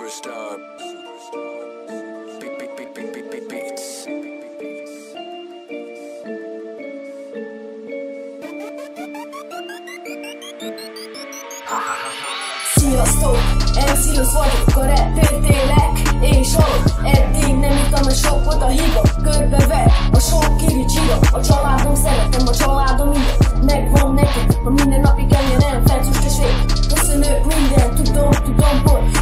Superstar. Beats. Sziasztok! MC-hoz vagyok, a rappért élek és halok. Eddig nem ittam, mert sok volt a hiba. Körbever a sok kiricsira. A családom szeretem, a családom ilyen. Megvan neked, ha minden napig eljenem. Felcús testvér, köszönök minden. Tudom, hogy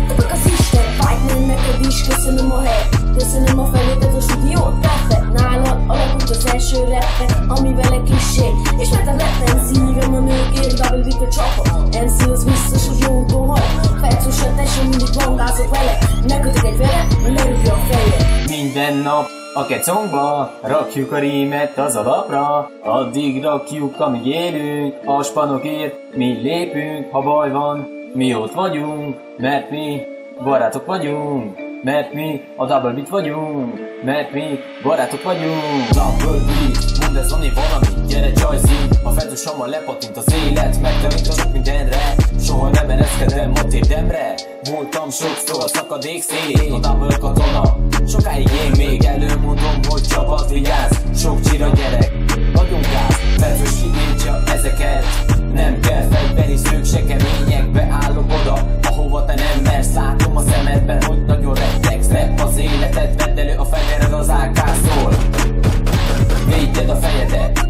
többek az Isten. Fájt neked is, köszönöm a hely. Köszönöm a felvételt, a stúdiót, perfekt. Nálad alakult az első rappet, amivel egy kisség ismertem lettem, szívem a nőkért, double beat a csapat. MC az biztos, hogy jó úton hal. Felcúsra tessék, mindig vangázok vele. Ne kötök egy vele, mert lerúgja a feje. Minden nap a kecongba rakjuk a rímet az alapra. Addig rakjuk, amíg élünk, a spanokért mi lépünk. Ha baj van, mi ott vagyunk, mert mi barátok vagyunk. Mert mi a double beat vagyunk, mert mi barátok vagyunk. Double beat, mondd ez annyi valami, gyere csajzi. A feltúsommal lepatint az élet, megtanít sok mindenre. Soha nem ereszkedem a térdemre. Voltam sokszor a szakadék szélén, a double katona. Sokáig én még előmondom, hogy csapat vigyázz. Sok csira gyerek, nagyon gáz. Feltús kiírtja ezeket. Nem kell fegyveriszők, se kemények. Beállok oda, ahova te nem mersz. Látom a szemedben, hogy nagyon rettegsz. Rep az életed, vedd elő a fegyvered, az AK szól. Védjed a fejedet,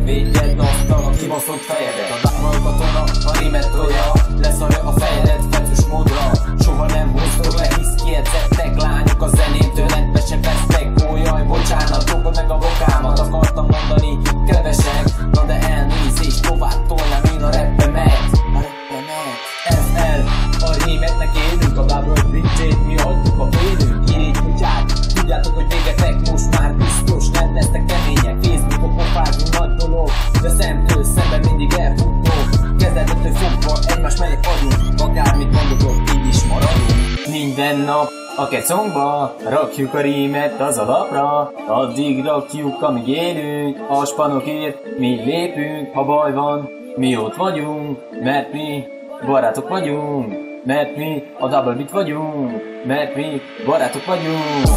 védjed azt a kibaszott fejedet. A double katona, a rímet tolja, leszarja a fejedet fetős módra. Soha nem húztok le, hisz kiedzettek. Lányok a zenémtől rendbesen vesztek. Ó jaj, bocsánat, dobd meg a bokámat. Akartam mondani, kedvesek, na de elnézést, tovább tolnám én a rappemet. FL, a rímetnek élünk, a double beat-ét mi adjuk a félünk. Írj kutyát, tudjátok, hogy végetek most már biztos, nem lesztek kemények. Facebookon pofázunk, nagy dolog, de szemtől szemben mindig elfutok. Kezdetettől fogva egymás mellett vagyunk, akármit mondotok, így is maradunk. Minden nap a kecongba rakjuk a rímet az alapra. Addig rakjuk, amíg élünk, a spanokért mi lépünk. Ha baj van, mi ott vagyunk, mert mi barátok vagyunk. Mert mi a double beat vagyunk, mert mi barátok vagyunk.